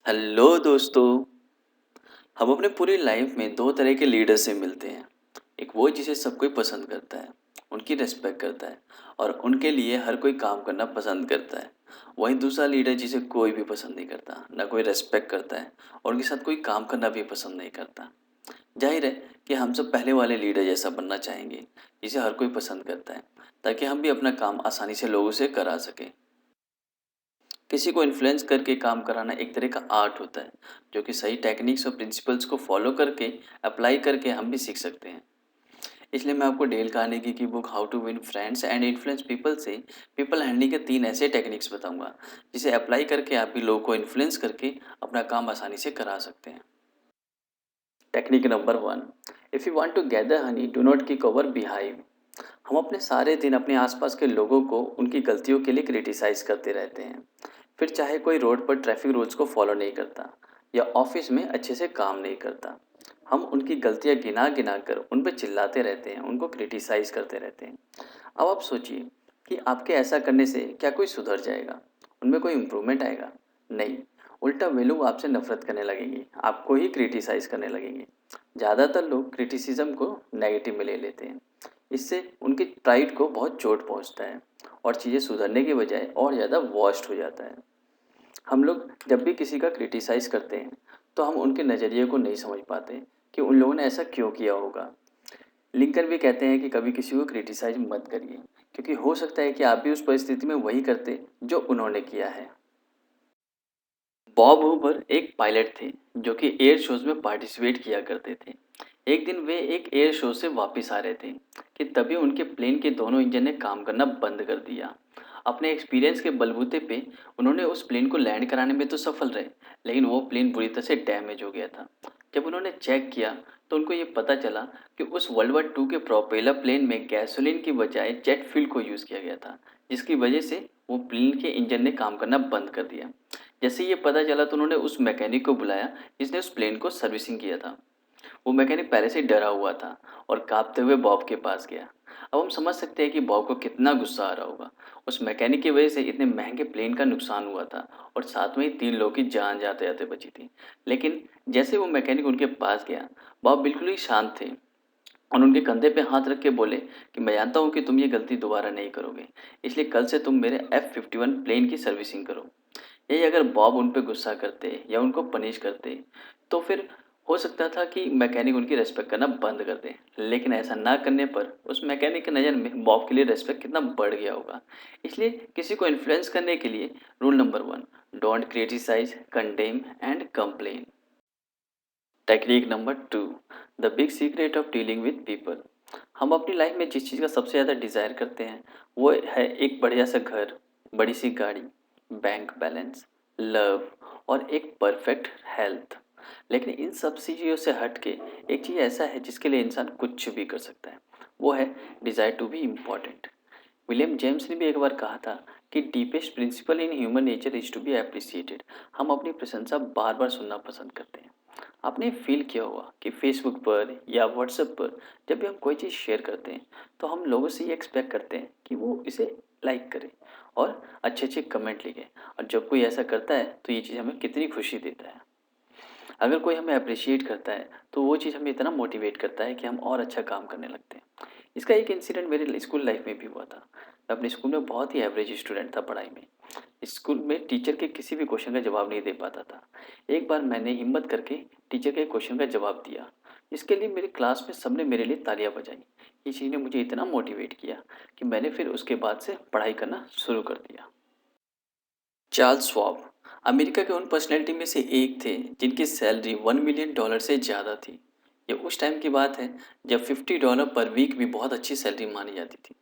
Hello दोस्तों। हम अपने पूरी लाइफ में दो तरह के लीडर से मिलते हैं। एक वो जिसे सब कोई पसंद करता है, उनकी रिस्पेक्ट करता है और उनके लिए हर कोई काम करना पसंद करता है। वहीं दूसरा लीडर जिसे कोई भी पसंद नहीं करता, ना कोई रिस्पेक्ट करता है और उनके साथ कोई काम करना भी पसंद नहीं करता। जाहिर है कि हम सब पहले वाले लीडर जैसा बनना चाहेंगे, जिसे हर कोई पसंद करता है, ताकि हम भी अपना काम आसानी से लोगों से करा सकें। किसी को इन्फ्लुएंस करके काम कराना एक तरह का आर्ट होता है, जो कि सही टेक्निक्स और प्रिंसिपल्स को फॉलो करके अप्लाई करके हम भी सीख सकते हैं। इसलिए मैं आपको डेल कार्नेगी की book how to win friends and influence people से पीपल हैंडलिंग के 3 ऐसे टेक्निक्स बताऊंगा, जिसे अप्लाई करके आप भी लोगों को इन्फ्लुएंस करके अपना काम आसानी से करा सकते हैं। Technique number 1, if you want to gather honey do not kick over beehive. हम अपने सारे दिन अपने आसपास के लोगों को उनकी गलतियों के लिए क्रिटिसाइज करते रहते हैं। फिर चाहे कोई रोड पर ट्रैफिक रूल्स को फॉलो नहीं करता या ऑफिस में अच्छे से काम नहीं करता, हम उनकी गलतियां गिना गिना कर उन पर चिल्लाते रहते हैं, उनको क्रिटिसाइज करते रहते हैं। अब आप सोचिए कि आपके ऐसा करने से क्या कोई सुधर जाएगा, उनमें कोई इम्प्रूवमेंट आएगा? नहीं, उल्टा वे लोग आपसे नफरत करने लगेंगे, आपको ही क्रिटिसाइज करने लगेंगे। ज़्यादातर लोग क्रिटिसिज्म को नेगेटिव में ले लेते हैं। इससे उनकी प्राइड को बहुत चोट पहुंचता है और चीज़ें सुधरने के बजाय और ज़्यादा वर्स्ट हो जाता है। हम लोग जब भी किसी का क्रिटिसाइज़ करते हैं, तो हम उनके नज़रिए को नहीं समझ पाते कि उन लोगों ने ऐसा क्यों किया होगा। लिंकन भी कहते हैं कि कभी किसी को क्रिटिसाइज़ मत करिए, क्योंकि हो सकता है कि आप भी उस परिस्थिति में वही करते जो उन्होंने किया है। बॉब हूबर एक पायलट थे, जो कि एयर शोज़ में पार्टिसिपेट किया करते थे। एक दिन वे एक एयर शो से वापस आ रहे थे कि तभी उनके प्लेन के दोनों इंजन ने काम करना बंद कर दिया। अपने एक्सपीरियंस के बलबूते पे उन्होंने उस प्लेन को लैंड कराने में तो सफल रहे, लेकिन वो प्लेन बुरी तरह से डैमेज हो गया था। जब उन्होंने चेक किया तो उनको ये पता चला कि उस वर्ल्ड वार टू के प्रोपेलर प्लेन में गैसोलीन की बजाय जेट फ्यूल को यूज़ किया गया था, जिसकी वजह से वो प्लेन के इंजन ने काम करना बंद कर दिया। जैसे ये पता चला तो उन्होंने उस मैकेनिक को बुलाया जिसने उस प्लेन को सर्विसिंग किया था। वो मैकेनिक पहले से ही डरा हुआ था और काँपते हुए बॉब के पास गया। अब हम समझ सकते हैं कि बॉब को कितना गुस्सा आ रहा होगा। उस मैकेनिक की वजह से इतने महंगे प्लेन का नुकसान हुआ था और साथ में ही 3 लोगों की जान जाते-जाते बची थी। लेकिन जैसे वो मैकेनिक उनके पास गया, बॉब बिल्कुल ही शांत थे और उनके कंधे पे हाथ रख के बोले कि मैं जानता हूँ कि तुम ये गलती दोबारा नहीं करोगे, इसलिए कल से तुम मेरे F-51 प्लेन की सर्विसिंग करो। यही अगर बॉब उन पे गुस्सा करते या उनको पनिश करते, तो फिर हो सकता था कि मैकेनिक उनकी रिस्पेक्ट करना बंद कर दें। लेकिन ऐसा ना करने पर उस मैकेनिक की नज़र में बॉब के लिए रिस्पेक्ट कितना बढ़ गया होगा। इसलिए किसी को इन्फ्लुएंस करने के लिए rule number 1, don't criticise, condemn and complain. Technique number 2, the big secret of dealing with people. हम अपनी लाइफ में जिस चीज़ का सबसे ज़्यादा डिज़ायर करते हैं, वो है एक बढ़िया सा घर, बड़ी सी गाड़ी, बैंक बैलेंस, लव और एक परफेक्ट हेल्थ। लेकिन इन सब चीज़ों से हट के एक चीज़ ऐसा है जिसके लिए इंसान कुछ भी कर सकता है, वो है desire to be important. William James ने भी एक बार कहा था कि deepest principle in human nature is to be appreciated. हम अपनी प्रशंसा बार बार सुनना पसंद करते हैं। आपने फील किया होगा कि फेसबुक पर या व्हाट्सएप पर जब भी हम कोई चीज़ शेयर करते हैं, तो हम लोगों से ये एक्सपेक्ट करते हैं कि वो इसे लाइक करें और अच्छे अच्छे कमेंट लिखें। और जब कोई ऐसा करता है तो ये चीज़ हमें कितनी खुशी देता है। अगर कोई हमें अप्रिशिएट करता है तो वो चीज़ हमें इतना मोटिवेट करता है कि हम और अच्छा काम करने लगते हैं। इसका एक इंसिडेंट मेरे स्कूल लाइफ में भी हुआ था। मैं अपने स्कूल में बहुत ही एवरेज स्टूडेंट था पढ़ाई में। स्कूल में टीचर के किसी भी क्वेश्चन का जवाब नहीं दे पाता था। एक बार मैंने हिम्मत करके टीचर के क्वेश्चन का जवाब दिया, इसके लिए मेरी क्लास में सबने मेरे लिए तालियां बजाई। ये चीज़ ने मुझे इतना मोटिवेट किया कि मैंने फिर उसके बाद से पढ़ाई करना शुरू कर दिया। चार्ल्स श्वाब अमेरिका के उन पर्सनैलिटी में से एक थे जिनकी सैलरी $1 मिलियन से ज़्यादा थी। ये उस टाइम की बात है जब $50 पर वीक भी बहुत अच्छी सैलरी मानी जाती थी।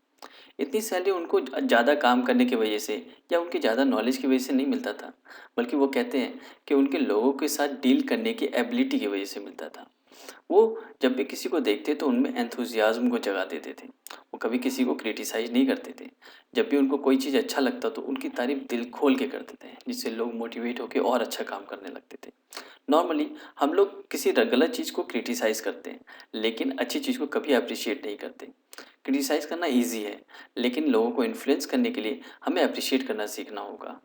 इतनी सैलरी उनको ज़्यादा काम करने की वजह से या उनकी ज़्यादा नॉलेज की वजह से नहीं मिलता था, बल्कि वो कहते हैं कि उनके लोगों के साथ डील करने की एबिलिटी की वजह से मिलता था। वो जब भी किसी को देखते तो उनमें एंथुसियाज्म को जगा देते थे। वो कभी किसी को क्रिटिसाइज़ नहीं करते थे। जब भी उनको कोई चीज़ अच्छा लगता तो उनकी तारीफ़ दिल खोल के करते थे, जिससे लोग मोटिवेट होके और अच्छा काम करने लगते थे। नॉर्मली हम लोग किसी गलत चीज़ को क्रिटिसाइज़ करते हैं, लेकिन अच्छी चीज़ को कभी एप्रिशिएट नहीं करते। क्रिटिसाइज़ करना ईज़ी है, लेकिन लोगों को इन्फ्लुएंस करने के लिए हमें एप्रिशिएट करना सीखना होगा।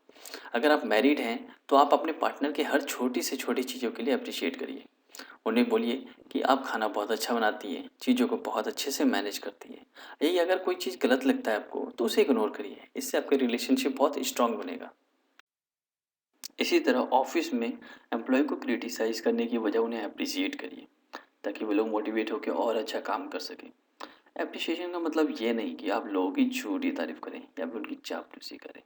अगर आप मैरिड हैं तो आप अपने पार्टनर के हर छोटी से छोटी चीज़ों के लिए अप्रिशिएट करिए। उन्हें बोलिए कि आप खाना बहुत अच्छा बनाती हैं, चीज़ों को बहुत अच्छे से मैनेज करती हैं। यही अगर कोई चीज़ गलत लगता है आपको तो उसे इग्नोर करिए, इससे आपका रिलेशनशिप बहुत स्ट्रांग बनेगा। इसी तरह ऑफिस में एम्प्लॉय को क्रिटिसाइज़ करने की बजाय उन्हें एप्रिशिएट करिए, ताकि वो लोग मोटिवेट होकर और अच्छा काम कर सकें। एप्रिशिएशन का मतलब ये नहीं कि आप लोगों की झूठी तारीफ करें या फिर उनकी चापलूसी करें।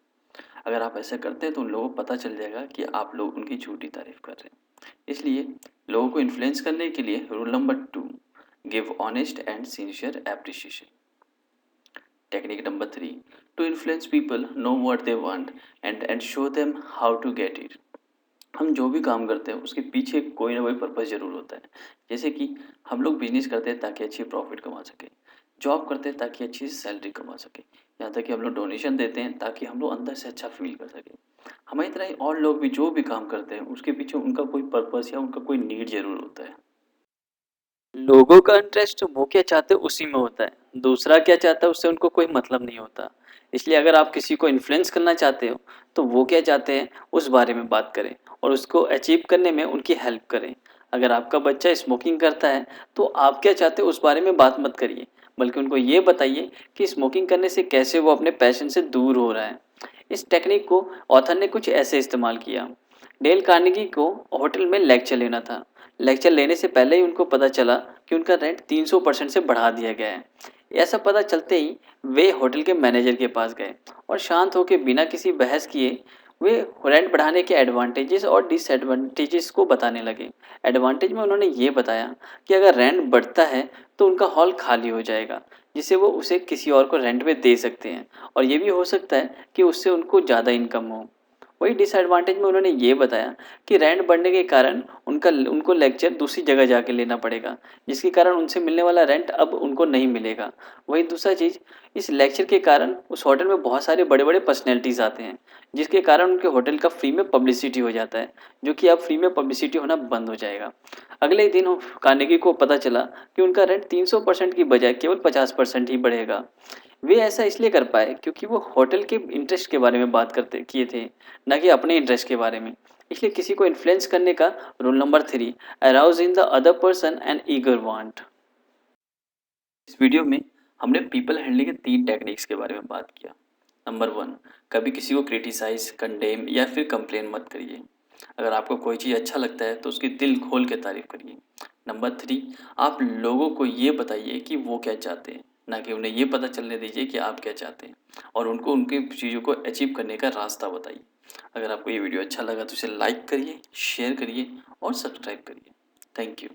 अगर आप ऐसा करते हैं तो उन लोगों को पता चल जाएगा कि आप लोग उनकी झूठी तारीफ कर रहे हैं। इसलिए लोगों को इन्फ्लुएंस करने के लिए rule number 2, give honest and sincere appreciation. Technique number 3, to influence people know what they want and show them how to get it. हम जो भी काम करते हैं उसके पीछे कोई ना कोई पर्पस ज़रूर होता है। जैसे कि हम लोग बिजनेस करते हैं ताकि अच्छी प्रॉफिट कमा सकें, जॉब करते हैं ताकि अच्छी सैलरी कमा सकें, यहाँ तक कि हम लोग डोनेशन देते हैं ताकि हम लोग अंदर से अच्छा फील कर सकें। हमारी तरह ही और लोग भी जो भी काम करते हैं उसके पीछे उनका कोई पर्पस या उनका कोई नीड ज़रूर होता है। लोगों का इंटरेस्ट वो क्या चाहते हैं उसी में होता है, दूसरा क्या चाहता है उससे उनको कोई मतलब नहीं होता। इसलिए अगर आप किसी को इन्फ्लुएंस करना चाहते हो तो वो क्या चाहते हैं उस बारे में बात करें और उसको अचीव करने में उनकी हेल्प करें। अगर आपका बच्चा स्मोकिंग करता है तो आप क्या चाहते हो उस बारे में बात मत करिए, बल्कि उनको ये बताइए कि स्मोकिंग करने से कैसे वो अपने पैशन से दूर हो रहा है। इस टेक्निक को ऑथर ने कुछ ऐसे इस्तेमाल किया। डेल कार्नेगी को होटल में लेक्चर लेना था। लेक्चर लेने से पहले ही उनको पता चला कि उनका रेंट 300% से बढ़ा दिया गया है। ऐसा पता चलते ही वे होटल के मैनेजर के पास गए और शांत होकर बिना किसी बहस किए वे रेंट बढ़ाने के एडवांटेजेस और डिसएडवांटेजेस को बताने लगे। एडवांटेज में उन्होंने ये बताया कि अगर रेंट बढ़ता है तो उनका हॉल खाली हो जाएगा, जिससे वो उसे किसी और को रेंट में दे सकते हैं और ये भी हो सकता है कि उससे उनको ज़्यादा इनकम हो। वही डिसएडवांटेज में उन्होंने ये बताया कि रेंट बढ़ने के कारण उनको लेक्चर दूसरी जगह जाके लेना पड़ेगा, जिसके कारण उनसे मिलने वाला रेंट अब उनको नहीं मिलेगा। वही दूसरा चीज़, इस लेक्चर के कारण उस होटल में बहुत सारे बड़े-बड़े पर्सनैलिटीज़ आते हैं, जिसके कारण उनके होटल का फ्री में पब्लिसिटी हो जाता है, जो कि अब फ्री में पब्लिसिटी होना बंद हो जाएगा। अगले ही दिन कार्नेगी को पता चला कि उनका रेंट 300% की बजाय केवल 50% ही बढ़ेगा। वे ऐसा इसलिए कर पाए क्योंकि वो होटल के इंटरेस्ट के बारे में बात करते किए थे, ना कि अपने इंटरेस्ट के बारे में। इसलिए किसी को इन्फ्लुएंस करने का rule number 3, arouse in the other person and eager want. इस वीडियो में हमने पीपल हैंडलिंग के 3 टेक्निक्स के बारे में बात किया। नंबर 1, कभी किसी को क्रिटिसाइज, कंडेम या फिर कंप्लेन मत करिए। अगर आपको कोई चीज़ अच्छा लगता है तो उसकी दिल खोल के तारीफ करिए। नंबर 3, आप लोगों को ये बताइए कि वो क्या चाहते हैं, ना कि उन्हें ये पता चलने दीजिए कि आप क्या चाहते हैं, और उनको उनकी चीज़ों को अचीव करने का रास्ता बताइए। अगर आपको ये वीडियो अच्छा लगा तो इसे लाइक करिए, शेयर करिए और सब्सक्राइब करिए। Thank you.